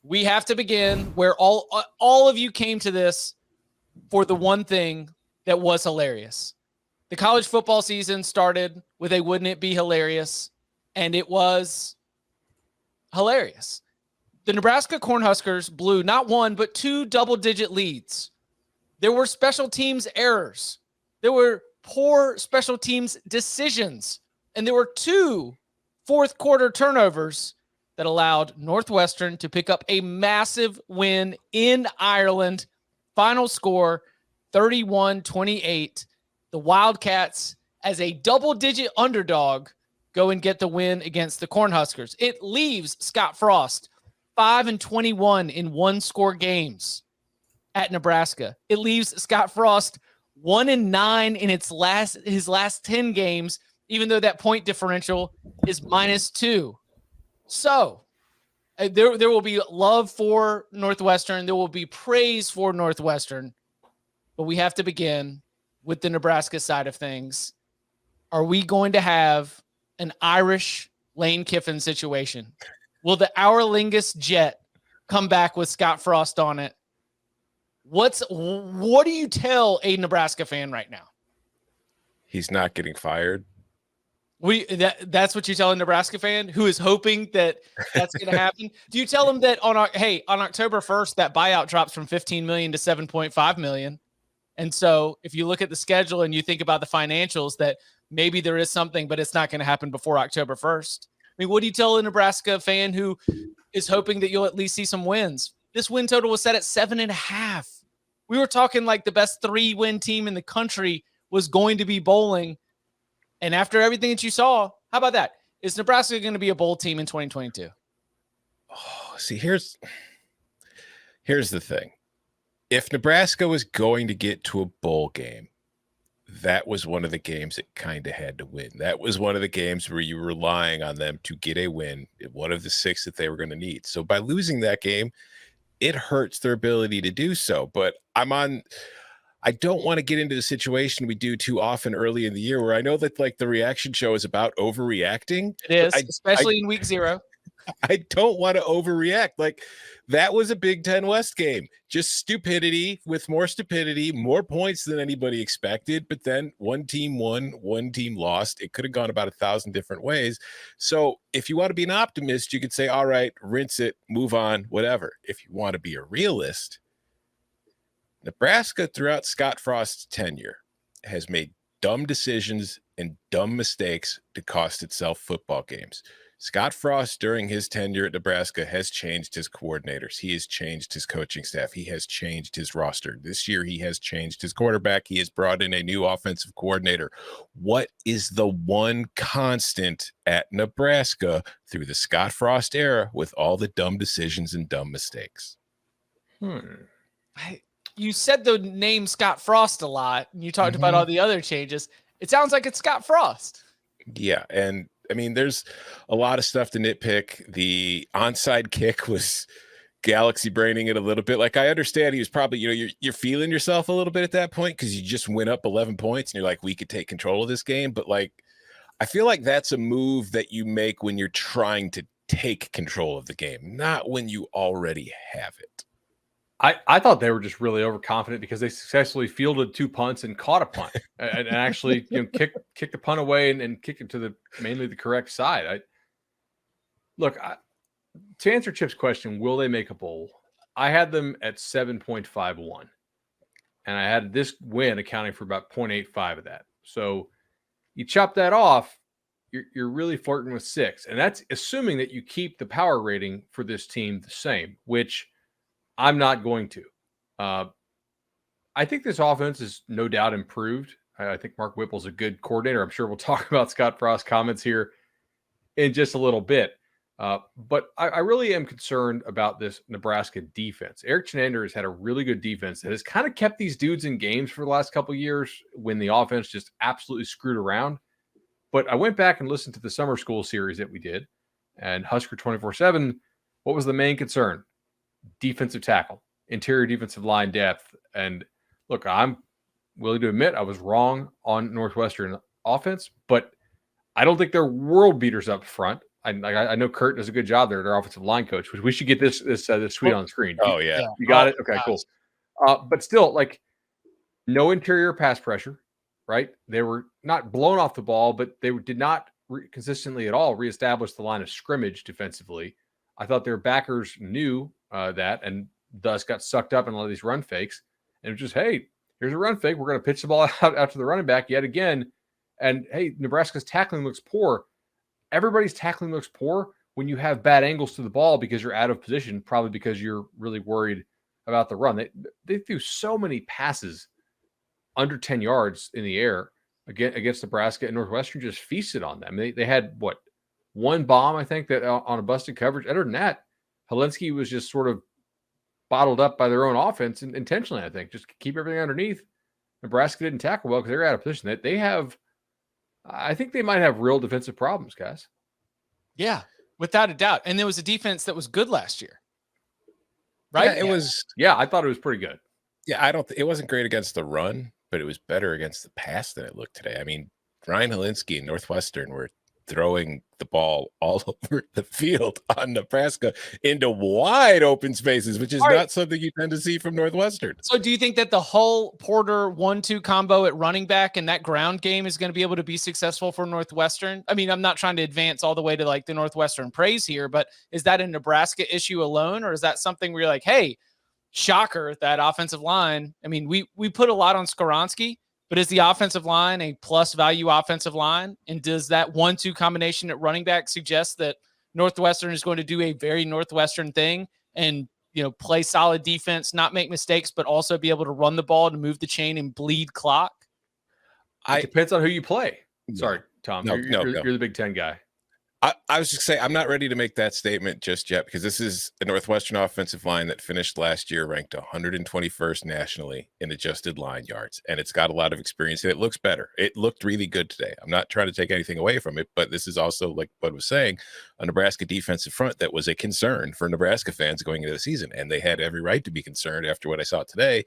We have to begin where all of you came to this for the one thing that was hilarious. The college football season started with a wouldn't it be hilarious? And it was hilarious. The Nebraska Cornhuskers blew not one, but two double-digit leads. There were special teams errors. There were poor special teams decisions. And there were two fourth quarter turnovers that allowed Northwestern to pick up a massive win in Ireland. Final score, 31-28. The Wildcats, as a double-digit underdog, go and get the win against the Cornhuskers. It leaves Scott Frost 5-21 in one-score games at Nebraska. It leaves Scott Frost 1-9 in his last 10 games, even though that point differential is -2. So there will be love for Northwestern. There will be praise for Northwestern, but we have to begin with the Nebraska side of things. Are we going to have an Irish Lane Kiffin situation? Will the Our Lingus jet come back with Scott Frost on it? What do you tell a Nebraska fan right now? He's not getting fired. That's what you tell a Nebraska fan who is hoping that that's going to happen. Do you tell them that on October 1st that buyout drops from $15 million to $7.5 million? And so if you look at the schedule and you think about the financials, that maybe there is something, but it's not going to happen before October 1st. I mean, what do you tell a Nebraska fan who is hoping that you'll at least see some wins? This win total was set at 7.5. We were talking like the best 3-win team in the country was going to be bowling. And after everything that you saw, how about that? Is Nebraska going to be a bowl team in 2022? Oh, see, here's the thing. If Nebraska was going to get to a bowl game, that was one of the games it kind of had to win. That was one of the games where you were relying on them to get a win, one of the 6 that they were going to need. So by losing that game, it hurts their ability to do so. But I don't want to get into the situation we do too often early in the year where I know that like the reaction show is about overreacting. It is, especially in week 0. I don't want to overreact. Like that was a Big Ten West game, just stupidity with more stupidity, more points than anybody expected. But then one team won, one team lost. It could have gone about 1,000 different ways. So if you want to be an optimist, you could say, all right, rinse it, move on, whatever. If you want to be a realist, Nebraska throughout Scott Frost's tenure has made dumb decisions and dumb mistakes to cost itself football games. Scott Frost, during his tenure at Nebraska, has changed his coordinators. He has changed his coaching staff. He has changed his roster. This year, he has changed his quarterback. He has brought in a new offensive coordinator. What is the one constant at Nebraska through the Scott Frost era with all the dumb decisions and dumb mistakes? You said the name Scott Frost a lot, and you talked about all the other changes. It sounds like it's Scott Frost. Yeah, and I mean, there's a lot of stuff to nitpick. The onside kick was galaxy braining it a little bit. Like I understand he was probably, you're feeling yourself a little bit at that point because you just went up 11 points and you're like, we could take control of this game. But like, I feel like that's a move that you make when you're trying to take control of the game, not when you already have it. I thought they were just really overconfident because they successfully fielded 2 punts and caught a punt and actually kicked the punt away and kicked it to mainly the correct side. To answer Chip's question, will they make a bowl? I had them at 7.51, and I had this win accounting for about 0.85 of that. So you chop that off, you're really flirting with 6, and that's assuming that you keep the power rating for this team the same, which I'm not going to. I think this offense is no doubt improved. I think Mark Whipple's a good coordinator. I'm sure we'll talk about Scott Frost's comments here in just a little bit. But I really am concerned about this Nebraska defense. Eric Chenander has had a really good defense that has kind of kept these dudes in games for the last couple of years when the offense just absolutely screwed around. But I went back and listened to the summer school series that we did, and Husker 24/7, what was the main concern? Defensive tackle, interior defensive line depth. And look, I'm willing to admit I was wrong on Northwestern offense, but I don't think they're world beaters up front. I know Kurt does a good job there, their offensive line coach, which we should get this tweet on the screen. Oh, yeah. You got it? Okay, cool. But still, like, no interior pass pressure, right? They were not blown off the ball, but they did not consistently at all reestablish the line of scrimmage defensively. I thought their backers knew that and thus got sucked up in a lot of these run fakes. And it was just, hey, here's a run fake. We're going to pitch the ball out to the running back yet again. And, hey, Nebraska's tackling looks poor. Everybody's tackling looks poor when you have bad angles to the ball because you're out of position, probably because you're really worried about the run. They threw so many passes under 10 yards in the air against Nebraska, and Northwestern just feasted on them. They had, one bomb, I think, that on a busted coverage. Other than that, Helinski was just sort of bottled up by their own offense and intentionally, I think, just keep everything underneath. Nebraska didn't tackle well because they're out of position. They have, I think they might have real defensive problems, guys. Yeah, without a doubt. And there was a defense that was good last year, right? Yeah, it was. Yeah, I thought it was pretty good. Yeah, it wasn't great against the run, but it was better against the pass than it looked today. I mean, Ryan Helinski and Northwestern were throwing the ball all over the field on Nebraska into wide open spaces, which is not something you tend to see from Northwestern. So do you think that the Hull Porter 1-2 combo at running back and that ground game is going to be able to be successful for Northwestern? I mean, I'm not trying to advance all the way to like the Northwestern praise here, but is that a Nebraska issue alone, or is that something where you're like, hey, shocker, that offensive line? I mean, we put a lot on Skoronski, but is the offensive line a plus value offensive line? And does that 1-2 combination at running back suggest that Northwestern is going to do a very Northwestern thing and, play solid defense, not make mistakes, but also be able to run the ball to move the chain and bleed clock? It depends on who you play. Sorry, Tom. No, you're the Big Ten guy. I was just saying, I'm not ready to make that statement just yet because this is a Northwestern offensive line that finished last year ranked 121st nationally in adjusted line yards, and it's got a lot of experience, and it looks better. It looked really good today. I'm not trying to take anything away from it, but this is also, like Bud was saying, a Nebraska defensive front that was a concern for Nebraska fans going into the season, and they had every right to be concerned after what I saw today.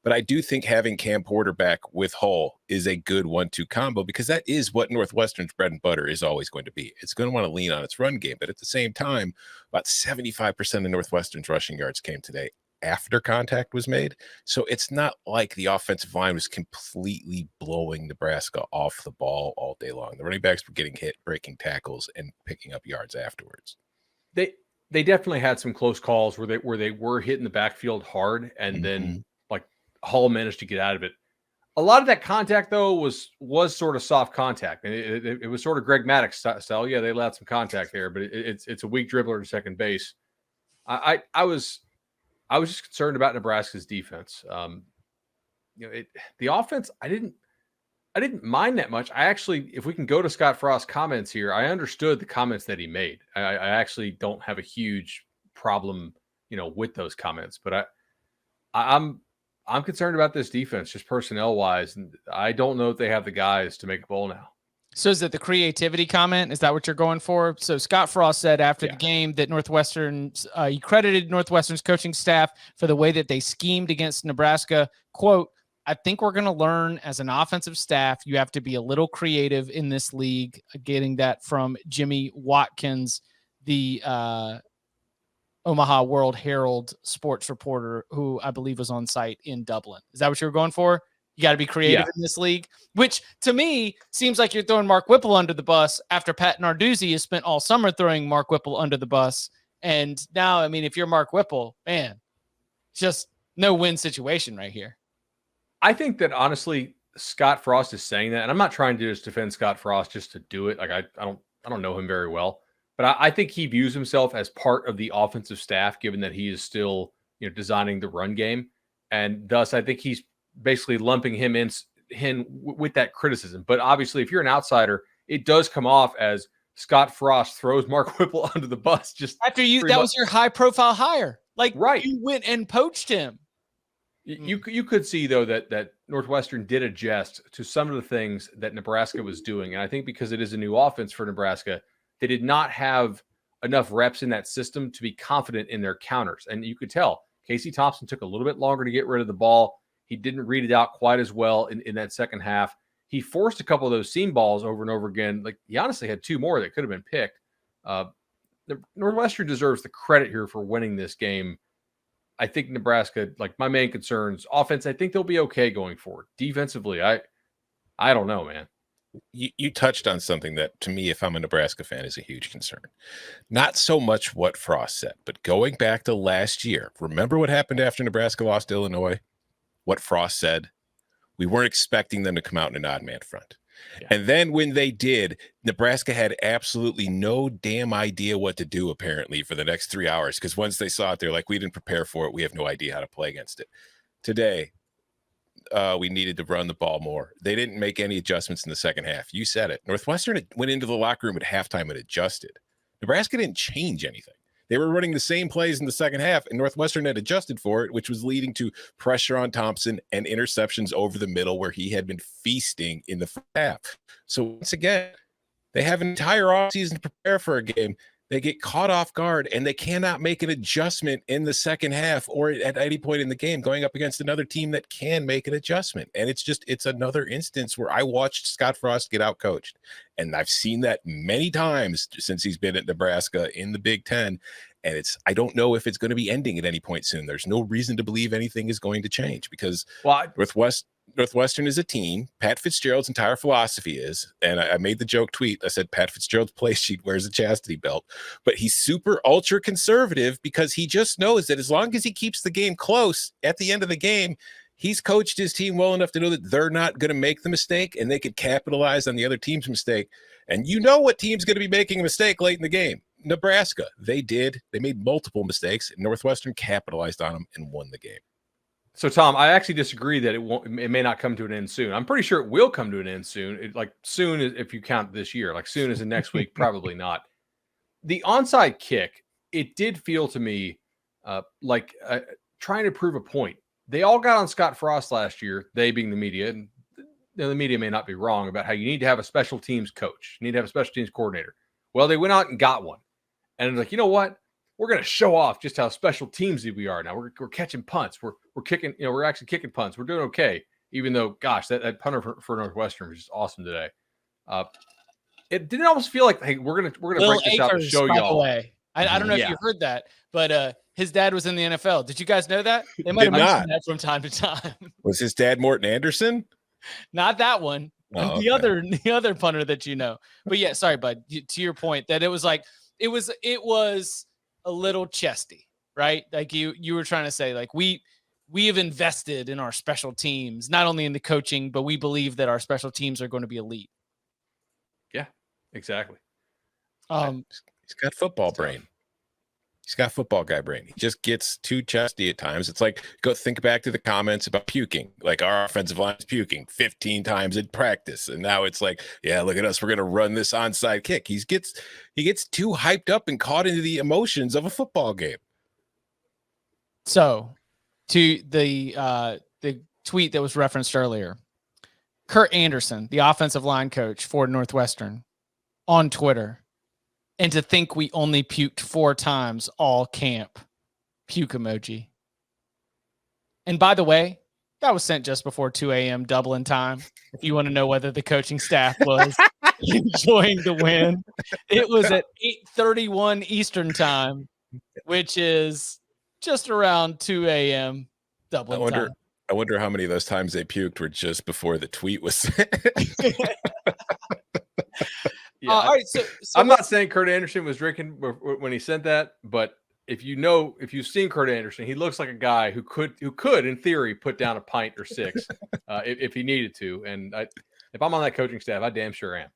But I do think having Cam Porter back with Hull is a good 1-2 combo because that is what Northwestern's bread and butter is always going to be. It's going to want to lean on its run game, but at the same time, about 75% of Northwestern's rushing yards came today after contact was made. So it's not like the offensive line was completely blowing Nebraska off the ball all day long. The running backs were getting hit, breaking tackles, and picking up yards afterwards. They definitely had some close calls where they were hitting the backfield hard, and then Hull managed to get out of it. A lot of that contact, though, was sort of soft contact, and it was sort of Greg Maddux style. Yeah, they allowed some contact there, but it's a weak dribbler to second base. I was just concerned about Nebraska's defense. The offense, I didn't mind that much. I actually, if we can go to Scott Frost's comments here, I understood the comments that he made. I actually don't have a huge problem, with those comments, but I'm concerned about this defense, just personnel wise, and I don't know if they have the guys to make a bowl now. So is it the creativity comment? Is that what you're going for? So Scott Frost said after the game that he credited Northwestern's coaching staff for the way that they schemed against Nebraska. Quote, I think we're going to learn as an offensive staff, you have to be a little creative in this league. Getting that from Jimmy Watkins, the Omaha World Herald sports reporter who I believe was on site in Dublin. Is that what you were going for? You got to be creative in this league, which to me seems like you're throwing Mark Whipple under the bus after Pat Narduzzi has spent all summer throwing Mark Whipple under the bus. And now, I mean, if you're Mark Whipple, man, just no win situation right here. I think that honestly, Scott Frost is saying that, and I'm not trying to just defend Scott Frost just to do it. Like I don't know him very well. But I think he views himself as part of the offensive staff, given that he is still, designing the run game, and thus I think he's basically lumping him in with that criticism. But obviously, if you're an outsider, it does come off as Scott Frost throws Mark Whipple under the bus just after that was your high-profile hire. Like, right, you went and poached him. You could see though that Northwestern did adjust to some of the things that Nebraska was doing, and I think because it is a new offense for Nebraska, they did not have enough reps in that system to be confident in their counters. And you could tell Casey Thompson took a little bit longer to get rid of the ball. He didn't read it out quite as well in that second half. He forced a couple of those seam balls over and over again. Like, he honestly had two more that could have been picked. The Northwestern deserves the credit here for winning this game. I think Nebraska, like my main concerns, offense, I think they'll be okay going forward. Defensively, I don't know, man. You touched on something that, to me, if I'm a Nebraska fan, is a huge concern. Not so much what Frost said, but going back to last year, remember what happened after Nebraska lost to Illinois? What Frost said? We weren't expecting them to come out in an odd man front. Yeah. And then when they did, Nebraska had absolutely no damn idea what to do, apparently, for the next 3 hours. Because once they saw it, they're like, we didn't prepare for it. We have no idea how to play against it. Today, we needed to run the ball more. They didn't make any adjustments in the second half. You said it. Northwestern went into the locker room at halftime and adjusted. Nebraska didn't change anything. They were running the same plays in the second half, and Northwestern had adjusted for it, which was leading to pressure on Thompson and interceptions over the middle where he had been feasting in the first half. So once again, they have an entire offseason to prepare for a game. They get caught off guard, and they cannot make an adjustment in the second half or at any point in the game going up against another team that can make an adjustment. And it's another instance where I watched Scott Frost get outcoached. And I've seen that many times since he's been at Nebraska in the Big Ten. And I don't know if it's going to be ending at any point soon. There's no reason to believe anything is going to change because Northwestern is a team. Pat Fitzgerald's entire philosophy is, and I made the joke tweet, I said Pat Fitzgerald's play sheet wears a chastity belt, but he's super ultra conservative because he just knows that as long as he keeps the game close at the end of the game, he's coached his team well enough to know that they're not going to make the mistake and they could capitalize on the other team's mistake. And you know what team's going to be making a mistake late in the game? Nebraska. They did. They made multiple mistakes, and Northwestern capitalized on them and won the game. So, Tom, I actually disagree that it may not come to an end soon. I'm pretty sure it will come to an end soon. Soon, if you count this year, like soon as in next week, probably not. The onside kick, it did feel to me like trying to prove a point. They all got on Scott Frost last year, they being the media, and the media may not be wrong about how you need to have a special teams coach. You need to have a special teams coordinator. Well, they went out and got one. And it's like, you know what? We're going to show off just how special teamsy we are now. We're catching punts. We're kicking, we're actually kicking punts. We're doing okay. Even though, gosh, that punter for Northwestern was just awesome today. It didn't almost feel like, hey, we're gonna break this out to show y'all. I don't know if you heard that, but his dad was in the NFL. Did you guys know that? They might have mentioned that from time to time. Was his dad Morton Anderson? Not that one. Oh, the other punter that you know. But yeah, sorry, bud. To your point, that it was a little chesty, right? Like you were trying to say, like we have invested in our special teams, not only in the coaching, but we believe that our special teams are going to be elite. Yeah, exactly. He's got football brain. He's got football guy brain. He just gets too chesty at times. It's like, go think back to the comments about puking. Like our offensive line is puking 15 times in practice. And now it's like, yeah, look at us. We're going to run this onside kick. He gets too hyped up and caught into the emotions of a football game. So to the tweet that was referenced earlier, Kurt Anderson, the offensive line coach for Northwestern, on Twitter, and to think we only puked 4 times all camp. Puke emoji. And by the way, that was sent just before 2 a.m. Dublin time. If you want to know whether the coaching staff was enjoying the win, it was at 8:31 Eastern time, which is just around 2 a.m. Dublin time. I wonder how many of those times they puked were just before the tweet was sent. Yeah, all right. So I'm not saying Kurt Anderson was drinking when he sent that, but if you've seen Kurt Anderson, he looks like a guy who could, in theory, put down a pint or 6 if he needed to. And if I'm on that coaching staff, I damn sure am.